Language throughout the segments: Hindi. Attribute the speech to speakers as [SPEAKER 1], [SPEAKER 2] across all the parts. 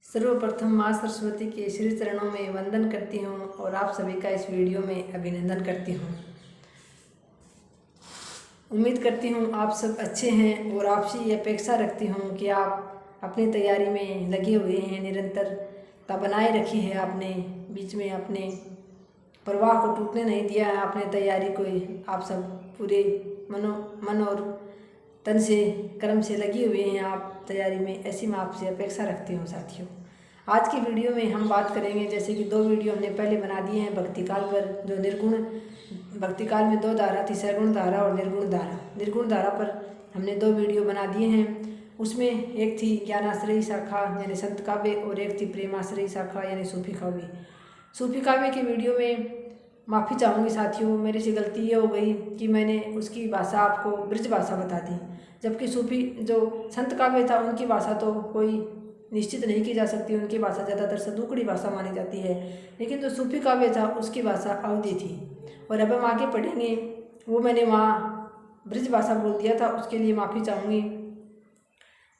[SPEAKER 1] सर्वप्रथम माँ सरस्वती के श्री चरणों में वंदन करती हूँ और आप सभी का इस वीडियो में अभिनंदन करती हूँ। उम्मीद करती हूँ आप सब अच्छे हैं और आपसे ये अपेक्षा रखती हूँ कि आप अपनी तैयारी में लगे हुए हैं, निरंतरता बनाए रखी है आपने, बीच में अपने प्रवाह को टूटने नहीं दिया है, आपने तैयारी को आप सब पूरे मन और तन से कर्म से लगे हुए हैं आप तैयारी में, ऐसी मैं आपसे अपेक्षा रखती हूँ साथियों। आज की वीडियो में हम बात करेंगे, जैसे कि 2 वीडियो हमने पहले बना दिए हैं भक्तिकाल पर, जो निर्गुण भक्तिकाल में 2 धारा थी, सगुण धारा और निर्गुण धारा। निर्गुण धारा पर हमने 2 वीडियो बना दिए हैं। उसमें एक थी ज्ञानाश्रयी शाखा यानी संत काव्य और एक थी प्रेमाश्रयी शाखा यानी सूफी काव्य। सूफी काव्य की वीडियो में माफ़ी चाहूँगी साथियों, मेरे से गलती ये हो गई कि मैंने उसकी भाषा आपको ब्रज भाषा बता दी, जबकि सूफी जो संत काव्य था उनकी भाषा तो कोई निश्चित नहीं की जा सकती, उनकी भाषा ज़्यादातर सदुकड़ी भाषा मानी जाती है, लेकिन जो सूफी काव्य था उसकी भाषा अवधी थी। और अब हम आगे पढ़ेंगे, वो मैंने वहाँ ब्रज भाषा बोल दिया था, उसके लिए माफ़ी चाहूँगी।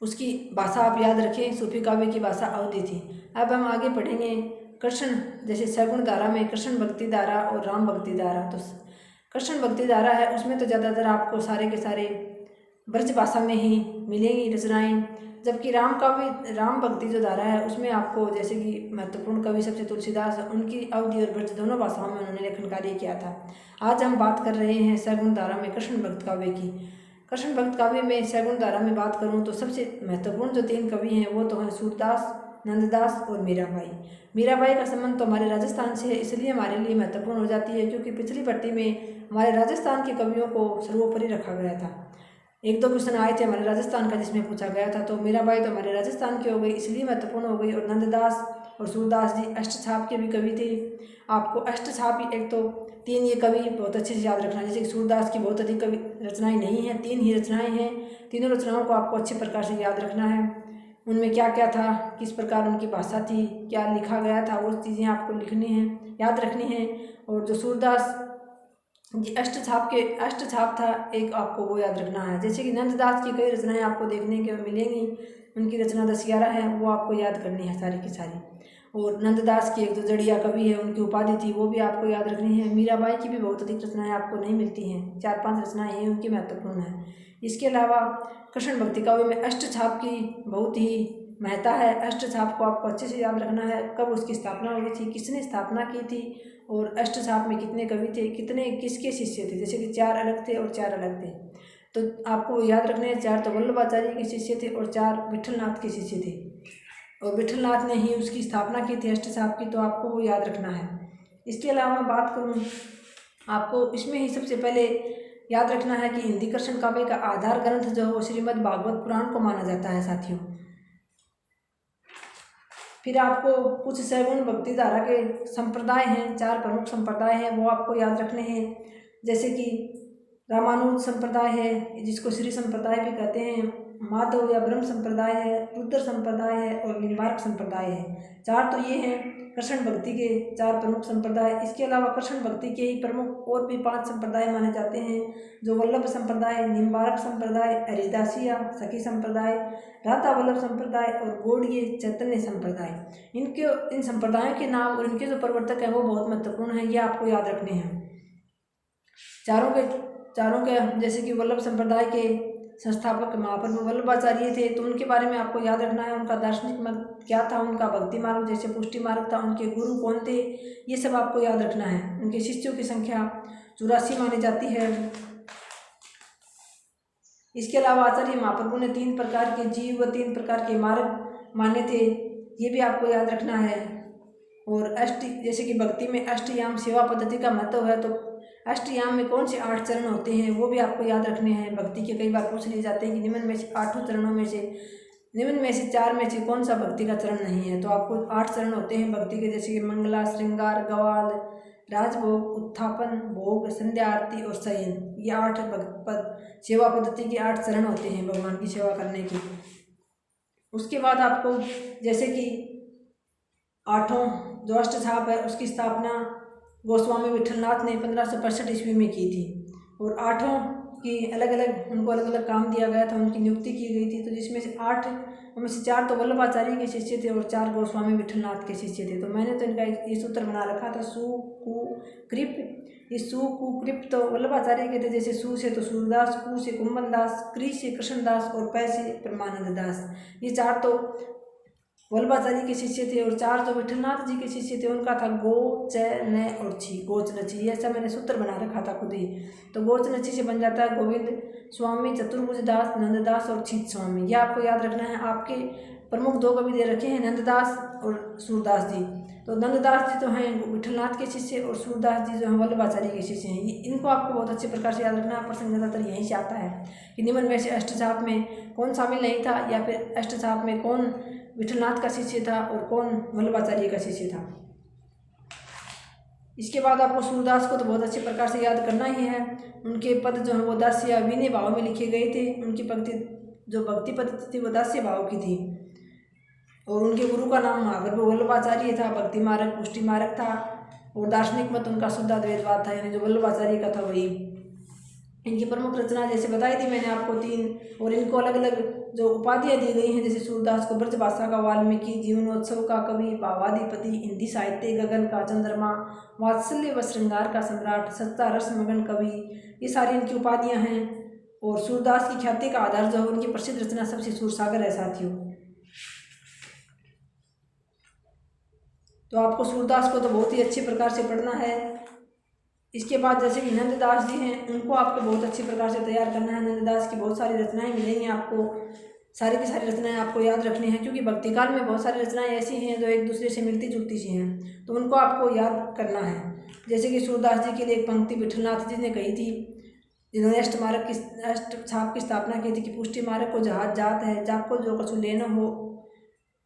[SPEAKER 1] उसकी भाषा आप याद रखें, सूफी काव्य की भाषा अवधी थी। अब हम आगे पढ़ेंगे कृष्ण, जैसे सगुण धारा में कृष्ण भक्ति धारा और राम भक्ति धारा। तो कृष्ण भक्ति धारा है, उसमें तो ज़्यादातर आपको सारे के सारे ब्रज भाषा में ही मिलेंगी रचनाएँ, जबकि राम भक्ति जो धारा है उसमें आपको जैसे कि महत्वपूर्ण कवि सबसे तुलसीदास, उनकी अवधी और ब्रज दोनों भाषाओं में उन्होंने लेखन कार्य किया था। आज हम बात कर रहे हैं सगुण धारा में कृष्ण भक्त काव्य की। कृष्ण भक्त काव्य में सगुण धारा में बात करूं तो सबसे महत्वपूर्ण जो 3 कवि हैं वो तो हैं सूरदास, नंददास और मीराबाई। मीराबाई का संबंध तो हमारे राजस्थान से है, इसलिए हमारे लिए महत्वपूर्ण हो जाती है, क्योंकि पिछली भर्ती में हमारे राजस्थान के कवियों को सर्वोपरि रखा गया था। 1-2 क्वेश्चन आए थे हमारे राजस्थान का जिसमें पूछा गया था, तो मीराबाई तो हमारे राजस्थान की हो गई, इसलिए महत्वपूर्ण हो गई। और नंददास और सूरदास जी अष्टछाप के भी कवि थे। आपको अष्टछाप एक तो 3 ये कवि बहुत अच्छे से याद रखना, जैसे कि सूरदास की बहुत अधिक कवि रचनाएं नहीं हैं, 3 ही रचनाएं हैं। तीनों रचनाओं को आपको अच्छे प्रकार से याद रखना है, उनमें क्या क्या था, किस प्रकार उनकी भाषा थी, क्या लिखा गया था, वो चीज़ें आपको लिखनी हैं, याद रखनी है। और जो सूरदास जी अष्टछाप था एक, आपको वो याद रखना है। जैसे कि नंददास की कई रचनाएं आपको देखने के मिलेंगी, उनकी रचना 10-11 है, वो आपको याद करनी है सारी की सारी। और नंददास की एक जो जड़िया कवि है उनकी उपाधि थी, वो भी आपको याद रखनी है। मीराबाई की भी बहुत अधिक रचनाएं आपको नहीं मिलती हैं, 4-5 रचनाएं हैं उनकी महत्वपूर्ण है। इसके अलावा कृष्ण भक्ति काव्य में अष्टछाप की बहुत ही महत्ता है। अष्टछाप को आपको अच्छे से याद रखना है, कब उसकी स्थापना हुई थी, किसने स्थापना की थी, और अष्टछाप में कितने कवि थे, कितने किसके शिष्य थे। जैसे कि 4 अलग थे और 4 अलग थे, तो आपको याद रखने हैं। 4 तो वल्लभाचार्य के शिष्य थे और 4 विठलनाथ के शिष्य थे, और विठलनाथ ने ही उसकी स्थापना की थी अष्टछाप की, तो आपको वो याद रखना है। इसके अलावा मैं बात करूँ, आपको इसमें ही सबसे पहले याद रखना है कि हिंदी कृष्ण काव्य का आधार ग्रंथ जो है वो श्रीमद् भागवत पुराण को माना जाता है साथियों। फिर आपको कुछ सगुण भक्ति धारा के संप्रदाय हैं, 4 प्रमुख संप्रदाय हैं, वो आपको याद रखने हैं। जैसे कि रामानुज संप्रदाय है, जिसको श्री संप्रदाय भी कहते हैं, माधव या ब्रह्म संप्रदाय है, रुद्र संप्रदाय है और निम्बार्क संप्रदाय है। 4 तो ये हैं कृष्ण भक्ति के 4 प्रमुख संप्रदाय। इसके अलावा कृष्ण भक्ति के ही प्रमुख और भी 5 संप्रदाय माने जाते हैं, जो वल्लभ संप्रदाय, निम्बार्क संप्रदाय, हरिदासिया, सखी संप्रदाय, राधा वल्लभ संप्रदाय और गौड़ीय चैतन्य संप्रदाय। इन संप्रदायों के नाम और इनके जो प्रवर्तक हैं वो बहुत महत्वपूर्ण हैं, ये आपको याद रखने हैं। चारों के जैसे कि वल्लभ संप्रदाय के संस्थापक महाप्रभु वल्लभाचार्य थे, तो उनके बारे में आपको याद रखना है। उनका दार्शनिक मत क्या था, उनका भक्ति मार्ग जैसे पुष्टि मार्ग था, उनके गुरु कौन थे, ये सब आपको याद रखना है। उनके शिष्यों की संख्या 84 मानी जाती है। इसके अलावा आचार्य महाप्रभु ने 3 प्रकार के जीव व 3 प्रकार के मार्ग माने थे, ये भी आपको याद रखना है। और जैसे कि भक्ति में अष्टयाम सेवा पद्धति का महत्व है, तो अष्टयाम में कौन से 8 चरण होते हैं वो भी आपको याद रखने हैं। भक्ति के कई बार पूछ लिए जाते हैं कि निम्न में से 8 चरणों में से निम्न में से 4 में से कौन सा भक्ति का चरण नहीं है, तो आपको 8 चरण होते हैं भक्ति के, जैसे कि मंगला, श्रृंगार, गवाल, राजभोग, उत्थापन, भोग, संध्या आरती और शयन। ये 8 सेवा पद्धति के 8 चरण होते हैं भगवान की सेवा करने की। उसके बाद आपको जैसे कि 8वां जो अष्टछाप है उसकी स्थापना गोस्वामी विठलनाथ ने 1565 ईस्वी में की थी। और 8वां की अलग अलग उनको अलग अलग काम दिया गया था, उनकी नियुक्ति की गई थी। तो जिसमें से 8 उनमें से 4 तो वल्लभाचार्य के शिष्य थे और 4 गोस्वामी विठलनाथ के शिष्य थे। तो मैंने तो इनका ये सूत्र बना रखा था सु कु कृप। ये सु कु कृप तो वल्लभाचार्य के थे, जैसे सु से तो सूरदास, कु से कुंभन दास, कृ से कृष्णदास और पै से परमानंद दास। ये 4 तो वल्लभाचार्य के शिष्य थे और 4 जो विठलनाथ जी के शिष्य थे उनका था गो, च, न और छी, गोच न छी। ऐसा मैंने सूत्र बना रखा था खुद ही। तो गोच न छी से बन जाता है गोविंद स्वामी, चतुर्भुज दास, नंददास और छित स्वामी। यह आपको याद रखना है। आपके प्रमुख 2 कवि दे रखे हैं, नंददास और सूरदास जी। तो नंददास जी तो हैं विठलनाथ के शिष्य और सूरदास जी जो हैं वल्लभाचार्य के शिष्य हैं। इनको आपको बहुत अच्छे प्रकार से याद रखना है। प्रश्न ज़्यादातर यहीं से आता है कि निम्न में से अष्टचाप में कौन शामिल नहीं था, या फिर अष्टचाप में कौन विठलनाथ का शिष्य था और कौन वल्लभाचार्य का शिष्य था। इसके बाद आपको सूरदास को तो बहुत अच्छे प्रकार से याद करना ही है। उनके पद जो हैं वो दास्य या विनय भाव में लिखे गए थे। उनकी भक्ति जो भक्ति पद्धति थी वो दास्य भाव की थी और उनके गुरु का नाम महागर्भ वल्लभाचार्य था। भक्ति मार्ग, पुष्टि मार्ग था और दार्शनिक मत उनका शुद्ध अद्वैतवाद था, यानी जो वल्लभाचार्य का था वही। इनकी प्रमुख रचना जैसे बताई थी मैंने आपको 3, और इनको अलग अलग जो उपाधियाँ दी गई हैं, जैसे सूरदास को ब्रज भाषा का वाल्मीकि, जीवनोत्सव का कवि, भावाधिपति, हिंदी साहित्य गगन का चंद्रमा, वात्सल्य व श्रृंगार का सम्राट, सच्चा रस मगन कवि, ये सारी इनकी उपाधियाँ हैं। और सूरदास की ख्याति का आधार जो है उनकी प्रसिद्ध रचना सबसे सूरसागर है साथियों। तो आपको सूरदास को तो बहुत ही अच्छे प्रकार से पढ़ना है। इसके बाद जैसे कि नंददास जी हैं, उनको आपको बहुत अच्छे प्रकार से तैयार करना है। नंददास की बहुत सारी रचनाएं मिलेंगी आपको, सारी की सारी रचनाएं आपको याद रखनी है, क्योंकि भक्ति काल में बहुत सारी रचनाएं ऐसी हैं जो एक दूसरे से मिलती जुलती सी हैं, तो उनको आपको याद करना है। जैसे कि सूरदास जी के लिए एक पंक्ति विठलनाथ जी ने कही थी, जिन्होंने अष्टछाप की स्थापना की थी कि पुष्टि मार्ग को जहाज जात है, जाको जो कछु लेना हो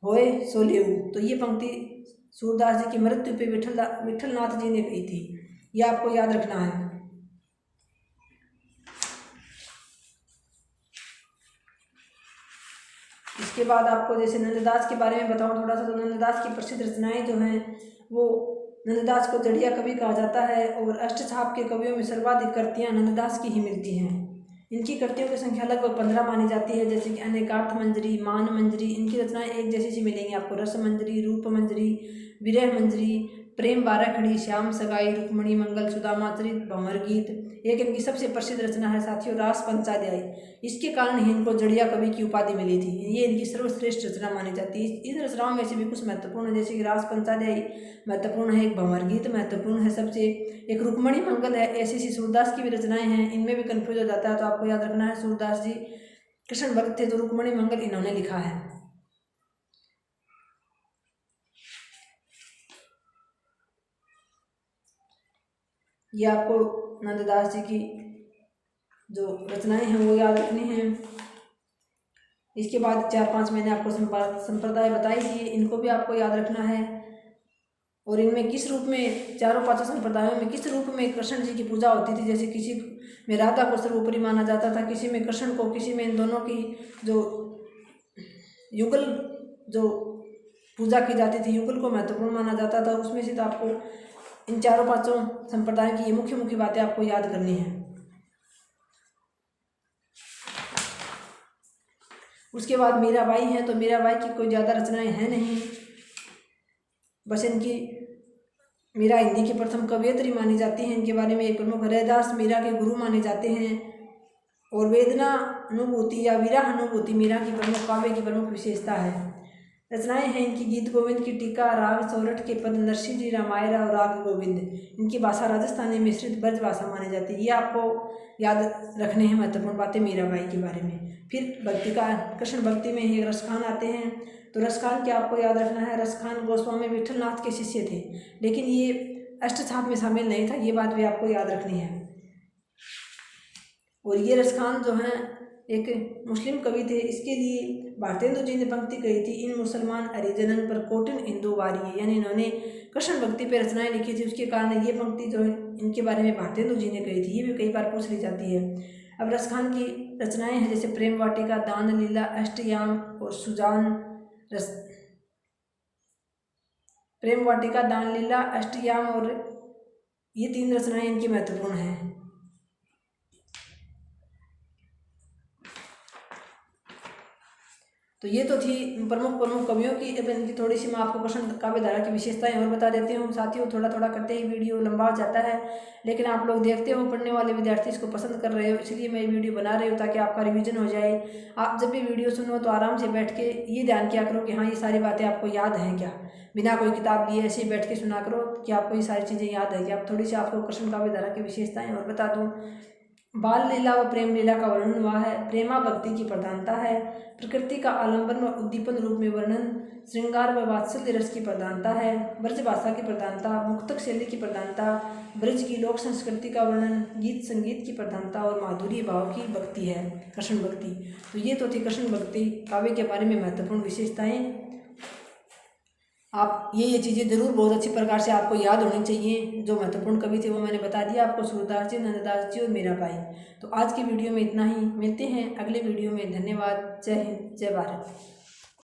[SPEAKER 1] होए सो लेऊ। तो ये पंक्ति सूरदास जी की मृत्यु पे विठलनाथ जी ने कही थी, यह आपको याद रखना है। इसके बाद आपको जैसे नंददास के बारे में बताऊं थोड़ा सा, तो नंददास की प्रसिद्ध रचनाएं जो हैं वो नंददास को जड़िया कवि कहा जाता है और अष्टछाप के कवियों में सर्वाधिक कृतियाँ नंददास की ही मिलती हैं। इनकी कृतियों की संख्या लगभग 15 मानी जाती है, जैसे कि अनेकार्थ मंजरी, मान मंजरी। इनकी रचनाएं एक जैसी सी मिलेंगी आपको, रस मंजरी, रूप मंजरी, विरह मंजरी, प्रेम बाराखड़ी, श्याम सगाई, रुक्मणी मंगल, सुदामा चरित, भंवर गीत। एक इनकी सबसे प्रसिद्ध रचना है साथियों रास पंचाध्याय। इसके कारण ही इनको जड़िया कवि की उपाधि मिली थी। ये इनकी सर्वश्रेष्ठ रचना मानी जाती है। इन रचनाओं में से भी कुछ महत्वपूर्ण है, जैसे कि रास पंचाध्याय महत्वपूर्ण है, एक भंवर गीत महत्वपूर्ण है सबसे, एक रुक्मणी मंगल है। ऐसी सूरदास की भी रचनाएं हैं, इनमें भी कन्फ्यूज हो जाता है, तो आपको याद रखना है सूरदास जी कृष्ण भक्त थे, तो रुक्मणी मंगल इन्होंने लिखा है। ये आपको नंददास जी की जो रचनाएं हैं वो याद रखनी हैं। इसके बाद 4-5 मैंने आपको संप्रदाय बताई थी, इनको भी आपको याद रखना है। और इनमें किस रूप में, चारों 5 संप्रदायों में किस रूप में कृष्ण जी की पूजा होती थी। जैसे किसी में राधा को सर्वोपरि माना जाता था, किसी में कृष्ण को, किसी में इन दोनों की जो युगल जो पूजा की जाती थी, युगल को महत्वपूर्ण माना जाता था। उसमें से तो आपको इन 4-5 संप्रदायों की ये मुख्य मुख्य बातें आपको याद करनी है। उसके बाद मीराबाई हैं, तो मीराबाई की कोई ज़्यादा रचनाएं हैं नहीं, बस इनकी मीरा हिंदी की प्रथम कवयित्री मानी जाती हैं। इनके बारे में एक प्रमुख हृदयदास मीरा के गुरु माने जाते हैं। और वेदना अनुभूति या विरह अनुभूति मीरा की प्रमुख काव्य की प्रमुख विशेषता है। रचनाएं हैं इनकी गीत गोविंद की टीका, राग सोरठ के पद, नरसिंह जी रामायण और राग गोविंद। इनकी भाषा राजस्थानी मिश्रित ब्रज भाषा मानी जाती है। ये आपको याद रखने हैं महत्वपूर्ण बातें मीराबाई के बारे में। फिर भक्ति का कृष्ण भक्ति में ही रसखान आते हैं, तो रसखान क्या आपको याद रखना है। रसखान गोस्वामी विठलनाथ के शिष्य थे, लेकिन ये अष्टछाप में शामिल नहीं था, ये बात भी आपको याद रखनी है। और ये रसखान जो हैं एक मुस्लिम कवि थे। इसके लिए भारतेंदु जी ने पंक्ति कही थी, इन मुसलमान हरिजनन पर कोटिन हिंदू वारी, यानी इन्होंने कृष्ण भक्ति पर रचनाएं लिखी थी। उसके कारण ये पंक्ति जो है इनके बारे में भारतेंदु जी ने कही थी, ये भी कई बार पूछ ली जाती है। अब रसखान की रचनाएं हैं जैसे प्रेम वाटिका, दान लीला, अष्टयाम और सुजान रस। प्रेम वाटिका, दान लीला, अष्टयाम और ये 3 रचनाएं इनकी महत्वपूर्ण हैं। तो ये तो थी प्रमुख कवियों की। अब इनकी थोड़ी सी मैं आपको कृष्ण काव्य धारा की विशेषताएं और बता देती हूँ। साथियों, थोड़ा थोड़ा करते ही वीडियो लंबा हो जाता है, लेकिन आप लोग देखते हो, पढ़ने वाले विद्यार्थी इसको पसंद कर रहे हो, इसलिए मैं ये वीडियो बना रही हूँ ताकि आपका रिवीजन हो जाए। आप जब भी वीडियो सुनो तो आराम से बैठ के ये ध्यान किया करो कि हाँ, ये सारी बातें आपको याद हैं क्या। बिना कोई किताब लिए ऐसे ही बैठ के सुना करो कि आपको ये सारी चीज़ें याद है क्या। थोड़ी सी आपको कृष्ण काव्य धारा की विशेषताएं और बता दूँ। बाल लीला व प्रेम लीला का वर्णन हुआ है। प्रेमा भक्ति की प्रधानता है। प्रकृति का आलंबन व उद्दीपन रूप में वर्णन। श्रृंगार व वात्सल्य रस की प्रधानता है। ब्रज भाषा की प्रधानता। मुक्तक शैली की प्रधानता। ब्रज की लोक संस्कृति का वर्णन। गीत संगीत की प्रधानता और माधुरी भाव की भक्ति है, कृष्ण भक्ति। तो ये तो थी कृष्ण भक्ति काव्य के बारे में महत्वपूर्ण विशेषताएं। आप ये चीज़ें जरूर बहुत अच्छी प्रकार से आपको याद होनी चाहिए। जो महत्वपूर्ण कवि थे वो मैंने बता दिया आपको, सूरदास जी, नंददास जी और मीराबाई। तो आज की वीडियो में इतना ही, मिलते हैं अगले वीडियो में। धन्यवाद। जय हिंद, जय भारत।